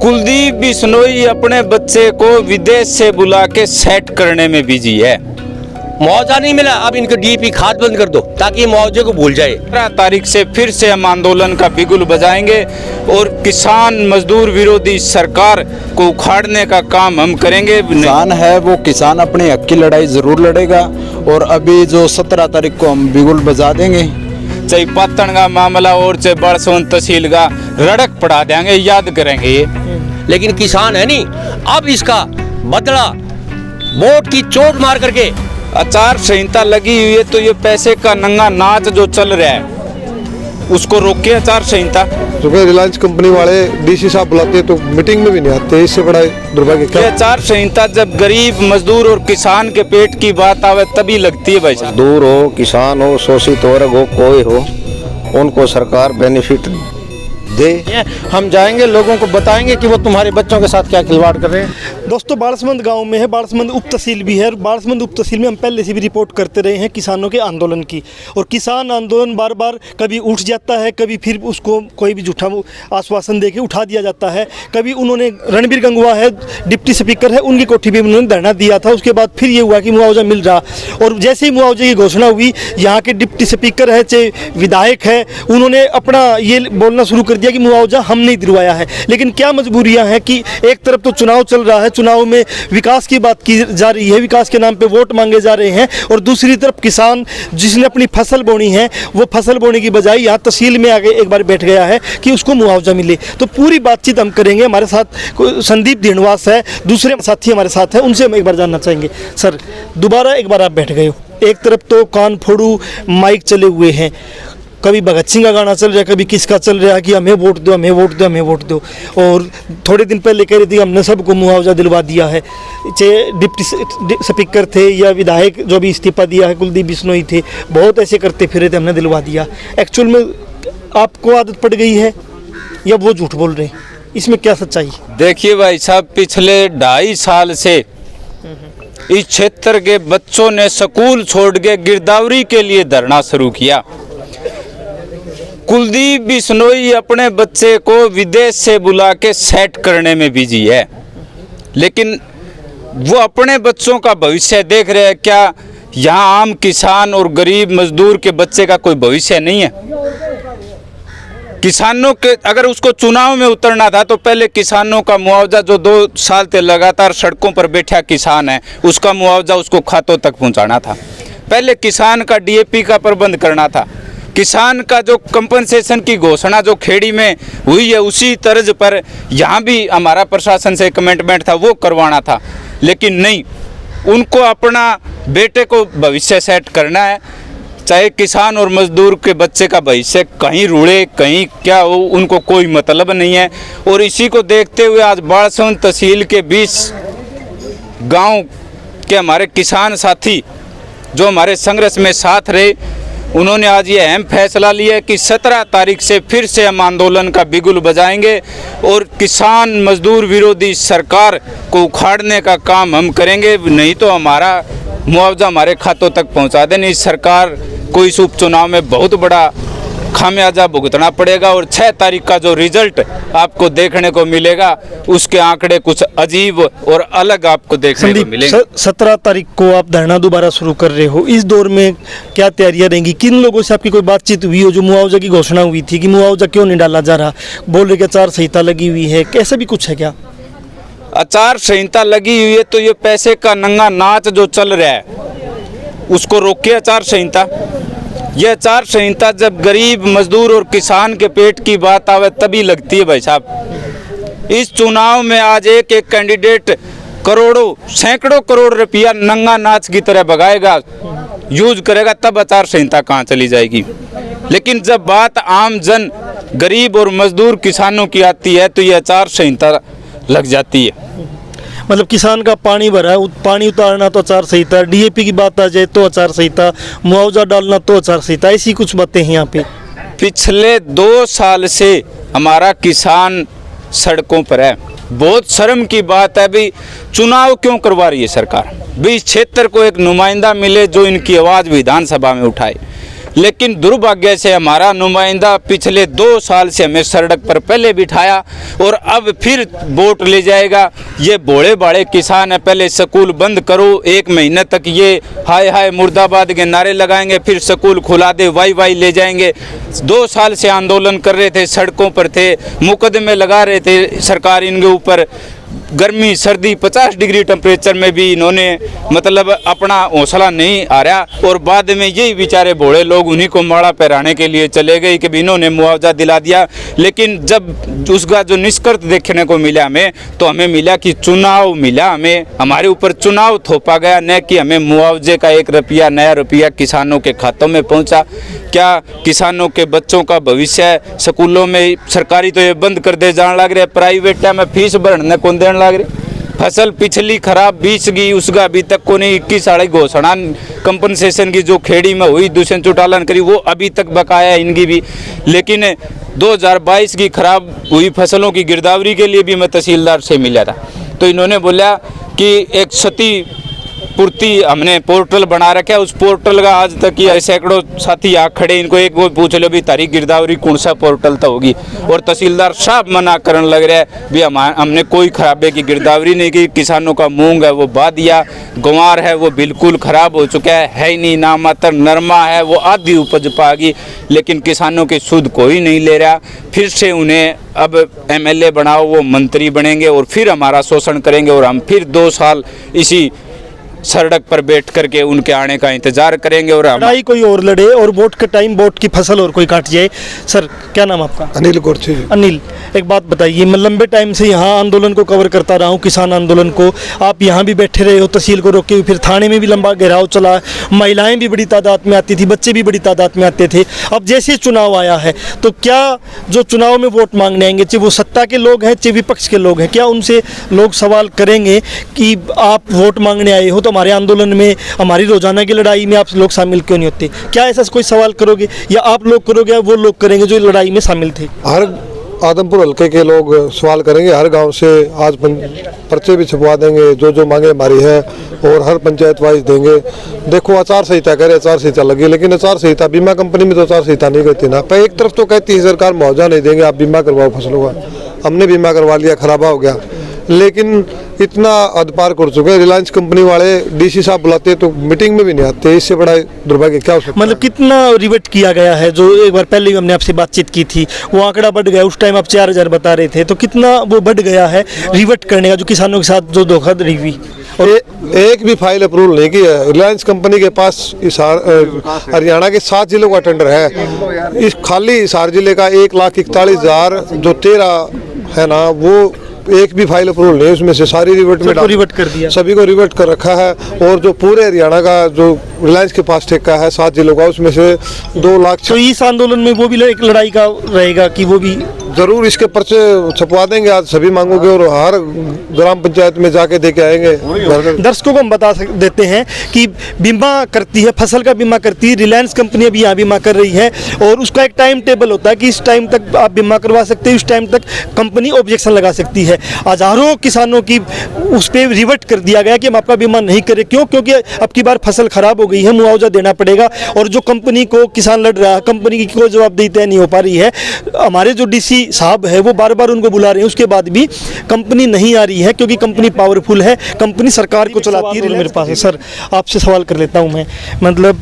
कुलदीप बिश्नोई अपने बच्चे को विदेश से बुला के सेट करने में बिजी है। मुआवजा नहीं मिला, अब इनके डीएपी खाद बंद कर दो ताकि ये मुआवजे को भूल जाए। 15 तारीख से फिर से हम आंदोलन का बिगुल बजाएंगे और किसान मजदूर विरोधी सरकार को उखाड़ने का काम हम करेंगे। किसान है वो किसान अपने हक की लड़ाई जरूर लड़ेगा और अभी जो 17 तारीख को हम बिगुल बजा देंगे। चाहे पातन का मामला और चाहे बालसोन तहसील का रड़क पड़ा देंगे, याद करेंगे ये। लेकिन किसान है नहीं, अब इसका बदला वोट की चोट मार करके। आचार संहिता लगी हुई है तो ये पैसे का नंगा नाच जो चल रहा है उसको रोके आचार संहिता। सुबह रिलायंस कंपनी वाले डीसी साहब बुलाते तो मीटिंग में भी नहीं आते, इससे बड़ा दुर्भाग्य क्या। ये आचार संहिता जब गरीब मजदूर और किसान के पेट की बात आवे तभी लगती है भाई साहब। दूर हो, किसान हो, शोषित वर्ग हो, कोई हो, उनको सरकार बेनिफिट दे। हम जाएंगे, लोगों को बताएंगे कि वो तुम्हारे बच्चों के साथ क्या खिलवाड़ कर रहे हैं। दोस्तों, बालसमंद गांव में है, बालसमंद उप तहसील भी है और बालसमंद उप तहसील में हम पहले से भी रिपोर्ट करते रहे हैं किसानों के आंदोलन की। और किसान आंदोलन बार बार कभी उठ जाता है, कभी फिर उसको कोई भी झूठा आश्वासन देके उठा दिया जाता है। कभी उन्होंने रणबीर गंगवा है, डिप्टी स्पीकर है, उनकी कोठी भी उन्होंने धरना दिया था। उसके बाद फिर ये हुआ कि मुआवजा मिल रहा, और जैसे ही मुआवजे की घोषणा हुई, यहाँ के डिप्टी स्पीकर है चाहे विधायक है, उन्होंने अपना ये बोलना शुरू कर दिया कि मुआवजा हम नहीं दिलवाया है। लेकिन क्या मजबूरियां हैं कि एक तरफ तो चुनाव चल रहा है, चुनाव में विकास की बात की जा रही है, विकास के नाम पे वोट मांगे जा रहे हैं, और दूसरी तरफ किसान जिसने अपनी फसल बोनी है वो फसल बोने की बजाय यहाँ तहसील में आगे एक बार बैठ गया है कि उसको मुआवजा मिले। तो पूरी बातचीत हम करेंगे। हमारे साथ संदीप ढींढवास है, दूसरे साथी हमारे साथ है, उनसे हम एक बार जानना चाहेंगे। सर, दोबारा एक बार आप बैठ गए हो, एक तरफ तो कान फोड़ू माइक चले हुए हैं, कभी भगत सिंह का गाना चल रहा है, कभी किसका चल रहा है कि हमें वोट दो, हमें वोट दो, हमें वोट दो। और थोड़े दिन पहले कह रही थी हमने सबको मुआवजा दिलवा दिया है, चाहे डिप्टी स्पीकर थे या विधायक जो भी इस्तीफा दिया है कुलदीप बिश्नोई थे, बहुत ऐसे करते फिरे थे, हमने दिलवा दिया। एक्चुअल में आपको आदत पड़ गई है या वो झूठ बोल रहे हैं, इसमें क्या सच्चाई? देखिए भाई साहब, पिछले 2.5 साल से इस क्षेत्र के बच्चों ने स्कूल छोड़ के गिरदावरी के लिए धरना शुरू किया। कुलदीप बिश्नोई अपने बच्चे को विदेश से बुला के सेट करने में बिजी है, लेकिन वो अपने बच्चों का भविष्य देख रहे हैं क्या? यहाँ आम किसान और गरीब मजदूर के बच्चे का कोई भविष्य नहीं है? किसानों के अगर उसको चुनाव में उतरना था तो पहले किसानों का मुआवजा, जो 2 साल से लगातार सड़कों पर बैठा किसान है, उसका मुआवजा उसको खातों तक पहुँचाना था। पहले किसान का डीएपी का प्रबंध करना था। किसान का जो कंपनसेशन की घोषणा जो खेड़ी में हुई है, उसी तर्ज पर यहाँ भी हमारा प्रशासन से कमिटमेंट था, वो करवाना था। लेकिन नहीं, उनको अपना बेटे को भविष्य सेट करना है, चाहे किसान और मजदूर के बच्चे का भविष्य कहीं रुड़े कहीं क्या हो, उनको कोई मतलब नहीं है। और इसी को देखते हुए आज बालसोन तहसील के 20 गाँव के हमारे किसान साथी जो हमारे संघर्ष में साथ रहे, उन्होंने आज ये अहम फैसला लिया कि 17 तारीख से फिर से हम आंदोलन का बिगुल बजाएंगे और किसान मजदूर विरोधी सरकार को उखाड़ने का काम हम करेंगे। नहीं तो हमारा मुआवजा हमारे खातों तक पहुंचा देनी। सरकार को इस उपचुनाव में बहुत बड़ा खामियाजा भुगतना पड़ेगा और 6 तारीख का जो रिजल्ट आपको देखने को मिलेगा उसके आंकड़े कुछ अजीब और अलग आपको देखने को मिलेंगे। 17 तारीख को आप धरना दोबारा शुरू कर रहे हो, इस दौर में क्या तैयारियां रहेंगी? किन लोगों से आपकी कोई बातचीत हुई हो? जो मुआवजा की घोषणा हुई थी कि मुआवजा क्यों नहीं डाला जा रहा, बोल रहे कि आचार संहिता लगी हुई है, कैसा भी कुछ है क्या? आचार संहिता लगी हुई है तो ये पैसे का नंगा नाच जो चल रहा है उसको रोके आचार संहिता। यह आचार संहिता जब गरीब मजदूर और किसान के पेट की बात आवे तभी लगती है भाई साहब। इस चुनाव में आज एक एक कैंडिडेट करोड़ों सैकड़ों करोड़ रुपया नंगा नाच की तरह भगाएगा, यूज करेगा, तब आचार संहिता कहाँ चली जाएगी। लेकिन जब बात आम जन गरीब और मजदूर किसानों की आती है तो ये आचार संहिता लग जाती है। मतलब किसान का पानी भरा है, पानी उतारना तो आचार संहिता, डीएपी की बात आ जाए तो आचार संहिता, मुआवजा डालना तो आचार संहिता, ऐसी कुछ बातें हैं यहाँ पे। पिछले 2 साल से हमारा किसान सड़कों पर है। बहुत शर्म की बात है भी, चुनाव क्यों करवा रही है सरकार भी? इस क्षेत्र को एक नुमाइंदा मिले जो इनकी आवाज़ विधानसभा में उठाए। लेकिन दुर्भाग्य से हमारा नुमाइंदा पिछले 2 साल से हमें सड़क पर पहले बिठाया और अब फिर वोट ले जाएगा। ये भोले भाले किसान है, पहले स्कूल बंद करो, 1 महीने तक ये हाय हाय मुर्दाबाद के नारे लगाएंगे, फिर स्कूल खुला दे, वाई वाई ले जाएंगे। 2 साल से आंदोलन कर रहे थे, सड़कों पर थे, मुकदमे लगा रहे थे सरकार इनके ऊपर। गर्मी सर्दी 50 डिग्री टेम्परेचर में भी इन्होंने मतलब अपना हौसला नहीं हारा और बाद में यही बेचारे भोले लोग उन्हीं को माड़ा पहराने के लिए चले गए कि इन्होंने मुआवजा दिला दिया। लेकिन जब उसका जो निष्कर्ष देखने को मिला हमें, तो हमें मिला कि चुनाव मिला, हमें हमारे ऊपर चुनाव थोपा गया, न कि हमें मुआवजे का 1 रुपया नया रुपया किसानों के खातों में पहुंचा। क्या किसानों के बच्चों का भविष्य है? स्कूलों में सरकारी तो ये बंद कर दे जान लग रहे, प्राइवेट में फीस भरने कौन देने लग रहे। फसल पिछली खराब बीस गई, उसका अभी तक को नहीं 21 साड़ी घोषणा कंपनसेशन की जो खेड़ी में हुई दूषण चौटालन करी वो अभी तक बकाया है इनकी भी। लेकिन 2022 की खराब हुई फसलों की गिरदावरी के लिए भी मैं तहसीलदार से मिला था, तो इन्होंने बोला कि एक क्षति पूर्ति हमने पोर्टल बना रखा है, उस पोर्टल का आज तक ये सैकड़ों साथी आ खड़े, इनको एक वो पूछ लो भी तारीख गिरदावरी कौन सा पोर्टल तो होगी। और तहसीलदार साहब मना करने लग रहा है भी हमने कोई खराबे की गिरदावरी नहीं की। किसानों का मूंग है वो बा दिया, गंवार है वो बिल्कुल ख़राब हो चुका है ही नहीं, नामात्र नरमा है वो आधी उपज पागी, लेकिन किसानों की सुध कोई नहीं ले रहा। फिर से उन्हें अब MLA बनाओ, वो मंत्री बनेंगे और फिर हमारा शोषण करेंगे और हम फिर 2 साल इसी सड़क पर बैठ करके उनके आने का इंतजार करेंगे। और लड़ाई कोई और लड़े और वोट का टाइम वोट की फसल और कोई काट जाए। सर क्या नाम आपका? अनिल गोरछी। अनिल, एक बात बताइए, मैं लंबे टाइम से यहाँ आंदोलन को कवर करता रहा हूँ, किसान आंदोलन को। आप यहाँ भी बैठे रहे हो, तहसील को रोके हुए, फिर थाने में भी लंबा घेराव चला, महिलाएं भी बड़ी तादाद में आती थी, बच्चे भी बड़ी तादाद में आते थे। अब जैसे चुनाव आया है तो क्या जो चुनाव में वोट मांगने आएंगे, चाहे वो सत्ता के लोग हैं चाहे विपक्ष के लोग हैं, क्या उनसे लोग सवाल करेंगे कि आप वोट मांगने आए हो तो हमारे आंदोलन में, हमारी रोजाना की लड़ाई में आप लोग शामिल क्यों नहीं होते? क्या ऐसा कोई सवाल करोगे, या आप लोग करोगे या वो लोग करेंगे जो लड़ाई में शामिल थे? हर आदमपुर हल्के के लोग सवाल करेंगे, हर गांव से आज पर्चे भी छपवा देंगे, जो जो मांगे हमारी है, और हर पंचायत वाइज देंगे। देखो आचार संहिता कह रहे, आचार संहिता लगी, लेकिन आचार संहिता बीमा कंपनी में तो आचार संहिता नहीं कहती ना। पर एक तरफ तो कहती है सरकार मुआवजा नहीं देंगे, आप बीमा करवाओ फसलों का, हमने बीमा करवा लिया, खराबा हो गया, लेकिन इतना अदपार कर चुके हैं। रिलायंस कंपनी वाले DC साहब बुलाते तो मीटिंग में भी नहीं आते, इससे बड़ा दुर्भाग्य क्या हो सकता है? मतलब कितना रिवर्ट किया गया है, जो एक बार पहले ही हमने आपसे बातचीत की थी, वो आंकड़ा बढ़ गया, उस टाइम आप 4000 बता रहे थे, तो कितना वो बढ़ गया है रिवर्ट करने का, जो किसानों के साथ जो धोखाधड़ी हुई। और एक भी फाइल अप्रूवल नहीं की है। रिलायंस कंपनी के पास हरियाणा के 7 जिलों का टेंडर है, इस खाली हिसार जिले का 1,41,000 जो 13 है ना, वो एक भी फाइल अप्रूवल नहीं, उसमें से सारी रिवर्ट में रिवर्ट कर दिया, सभी को रिवर्ट कर रखा है। और जो पूरे हरियाणा का जो रिलायंस के पास ठेका है 7 जिलों का, उसमें से 2 लाख। तो इस आंदोलन में वो भी एक लड़ाई का रहेगा कि वो भी जरूर इसके पर्चे छपवा देंगे आज सभी मांगोगे, और हर ग्राम पंचायत में जाके दे के आएंगे। दर्शकों को हम बता देते हैं कि बीमा करती है, फसल का बीमा करती है रिलायंस कंपनी, अभी यहाँ बीमा कर रही है, और उसका एक टाइम टेबल होता है कि इस टाइम तक आप बीमा करवा सकते हैं, इस टाइम तक कंपनी ऑब्जेक्शन लगा सकती है। हजारों किसानों की उस पर रिवर्ट कर दिया गया कि हम आपका बीमा नहीं करें। क्यों? क्योंकि अब की बार फसल खराब हो गई है, मुआवजा देना पड़ेगा, और जो कंपनी को किसान लड़ रहा है, कंपनी की कोई जवाबदेही तय नहीं हो पा रही है। हमारे जो DC साहब है वो बार बार उनको बुला रहे हैं, उसके बाद भी कंपनी नहीं आ रही है, क्योंकि कंपनी पावरफुल है, कंपनी सरकार को चलाती है। मेरे पास है सर, आपसे सवाल कर लेता हूं मैं, मतलब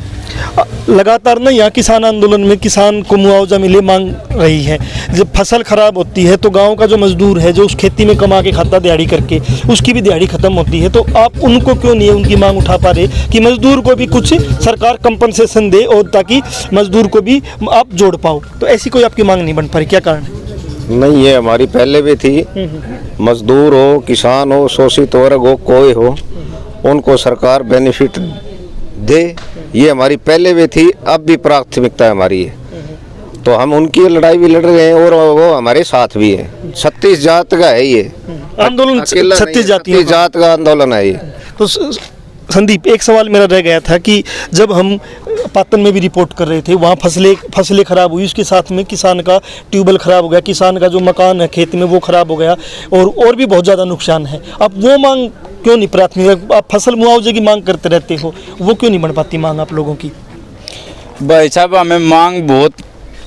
लगातार ना यहाँ किसान आंदोलन में किसान को मुआवजा मिले मांग रही है। जब फसल खराब होती है तो गांव का जो मजदूर है, जो उस खेती में कमा के खाता दिहाड़ी करके, उसकी भी दिहाड़ी खत्म होती है, तो आप उनको क्यों नहीं उनकी मांग उठा पा रहे कि मजदूर को भी कुछ सरकार कंपनसेशन दे, और ताकि मजदूर को भी आप जोड़ पाओ? तो ऐसी कोई आपकी मांग नहीं बन पा रही, क्या कारण है? नहीं, ये हमारी पहले भी थी। मजदूर हो, किसान हो, शोषित वर्ग हो, कोई हो, उनको सरकार बेनिफिट दे, ये हमारी पहले भी थी, अब भी प्राथमिकता हमारी है। तो हम उनकी लड़ाई भी लड़ रहे हैं और वो हमारे साथ भी है। 36 जात का है ये आंदोलन, 36 जात का आंदोलन है ये। तो संदीप, एक सवाल मेरा रह गया था कि जब हम पातन में भी रिपोर्ट कर रहे थे, वहाँ फसलें खराब हुई, उसके साथ में किसान का ट्यूबवेल खराब हो गया, किसान का जो मकान है खेत में वो खराब हो गया, और भी बहुत ज़्यादा नुकसान है। अब वो मांग क्यों नहीं प्राथमिक? आप फसल मुआवजे की मांग करते रहते हो, वो क्यों नहीं बन पाती मांग आप लोगों की? भाई साहब हमें मांग बहुत,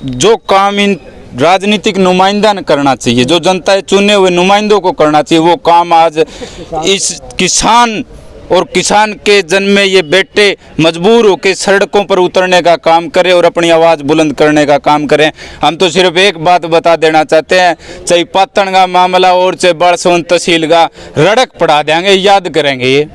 जो काम इन राजनीतिक नुमाइंदा ने करना चाहिए, जो जनता चुने हुए नुमाइंदों को करना चाहिए, वो काम आज इस किसान और किसान के जन्मे ये बेटे मजबूर होकर सड़कों पर उतरने का काम करें और अपनी आवाज़ बुलंद करने का काम करें। हम तो सिर्फ एक बात बता देना चाहते हैं, चाहे पातन का मामला और चाहे बालसमंद तहसील का, रड़क पड़ा देंगे, याद करेंगे। ये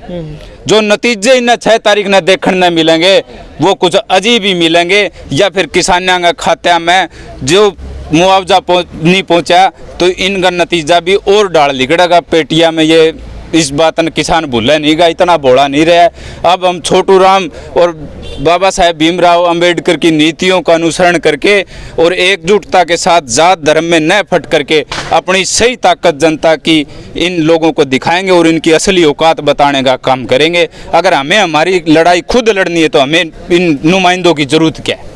जो नतीजे इन 6 तारीख न देखने न मिलेंगे वो कुछ अजीब ही मिलेंगे, या फिर किसानों का खात्या में जो मुआवजा नहीं पहुंचा तो इनका नतीजा भी और डाल निकलेगा पेटिया में। ये इस बात न किसान भूला नहीं गा, इतना बोला नहीं रहा। अब हम छोटू राम और बाबा साहेब भीमराव अंबेडकर की नीतियों का अनुसरण करके और एकजुटता के साथ जात धर्म में न फट करके अपनी सही ताकत जनता की इन लोगों को दिखाएंगे और इनकी असली औकात बताने का काम करेंगे। अगर हमें हमारी लड़ाई खुद लड़नी है तो हमें इन नुमाइंदों की जरूरत क्या है।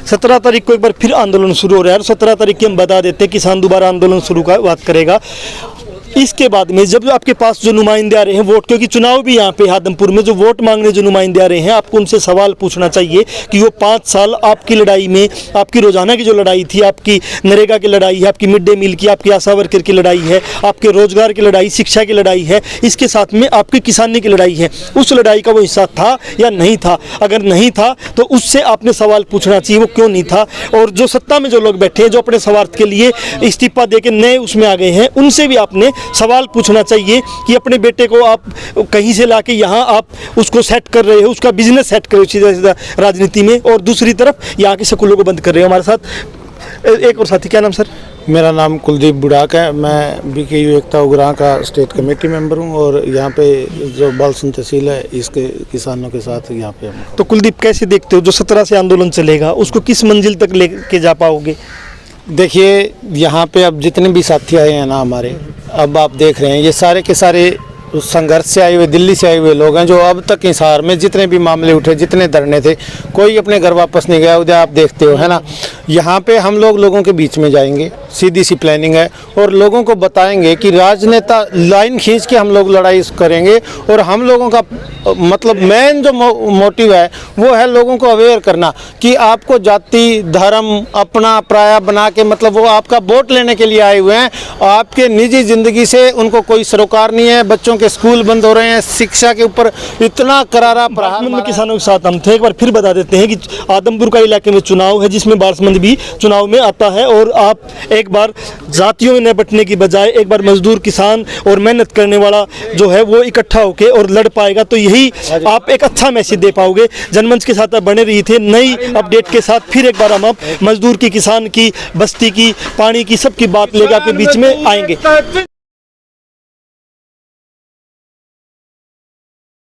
17 तारीख को एक बार फिर आंदोलन शुरू हो रहा है और 17 तारीख की हम बता देते हैं किसान दोबारा आंदोलन शुरू का बात करेगा। इसके बाद में जब आपके पास जो नुमाइंदे आ रहे हैं वोट, क्योंकि चुनाव भी यहाँ पे आदमपुर में जो वोट मांगने जो नुमाइंदे आ रहे हैं, आपको उनसे सवाल पूछना चाहिए कि वो 5 साल आपकी लड़ाई में, आपकी रोजाना की जो लड़ाई थी, आपकी नरेगा की लड़ाई है, आपकी मिड डे मील की, आपकी आशा वर्कर की लड़ाई है, आपके रोजगार की लड़ाई, शिक्षा की लड़ाई है, इसके साथ में आपकी किसानी की लड़ाई है, उस लड़ाई का वो हिस्सा था या नहीं था। अगर नहीं था तो उससे आपने सवाल पूछना चाहिए वो क्यों नहीं था। और जो सत्ता में जो लोग बैठे हैं, जो अपने स्वार्थ के लिए इस्तीफा दे के नए उसमें आ गए हैं, उनसे भी आपने सवाल पूछना चाहिए कि अपने बेटे को आप कहीं से लाके यहाँ आप उसको सेट कर रहे हो, उसका बिजनेस सेट कर रहे हो सीधा राजनीति में, और दूसरी तरफ यहाँ के स्कूलों को बंद कर रहे हो। हमारे साथ एक और साथी, क्या नाम सर? मेरा नाम कुलदीप बुढ़ाक है। मैं BKU एकता उग्राह का स्टेट कमेटी मेंबर हूं और यहाँ पे जो बालसमंद तहसील है इसके किसानों के साथ यहाँ पे। तो कुलदीप, कैसे देखते हो जो 17 से आंदोलन चलेगा उसको किस मंजिल तक लेके जा पाओगे? देखिए, यहाँ पे अब जितने भी साथी आए हैं ना हमारे, अब आप देख रहे हैं ये सारे के सारे संघर्ष से आए हुए, दिल्ली से आए हुए लोग हैं, जो अब तक हिसार में जितने भी मामले उठे, जितने धरने थे, कोई अपने घर वापस नहीं गया। उधर आप देखते हो, है ना। यहाँ पे हम लोगों के बीच में जाएंगे, सीधी सी प्लानिंग है, और लोगों को बताएंगे कि राजनेता लाइन खींच के हम लोग लड़ाई करेंगे। और हम लोगों का मतलब मेन जो मोटिव है वो है लोगों को अवेयर करना कि आपको जाति धर्म अपना पराया बना के, मतलब वो आपका वोट लेने के लिए आए हुए हैं, आपके निजी ज़िंदगी से उनको कोई सरोकार नहीं है। बच्चों के स्कूल बंद हो रहे हैं, शिक्षा के ऊपर इतना करारा प्रहार। किसानों के साथ हम थे। एक बार फिर बता देते हैं कि आदमपुर का इलाके में चुनाव है जिसमें बालसमंद भी चुनाव में आता है, और आप एक बार जातियों में निपटने की बजाय एक बार मजदूर, किसान और मेहनत करने वाला जो है वो इकट्ठा होकर और लड़ पाएगा, तो यही आप एक अच्छा मैसेज दे पाओगे। जनमंच के साथ आप बने रही थे, नई अपडेट के साथ फिर एक बार हम आप मजदूर की, किसान की, बस्ती की, पानी की, सबकी बात लेकर आपके बीच में आएंगे।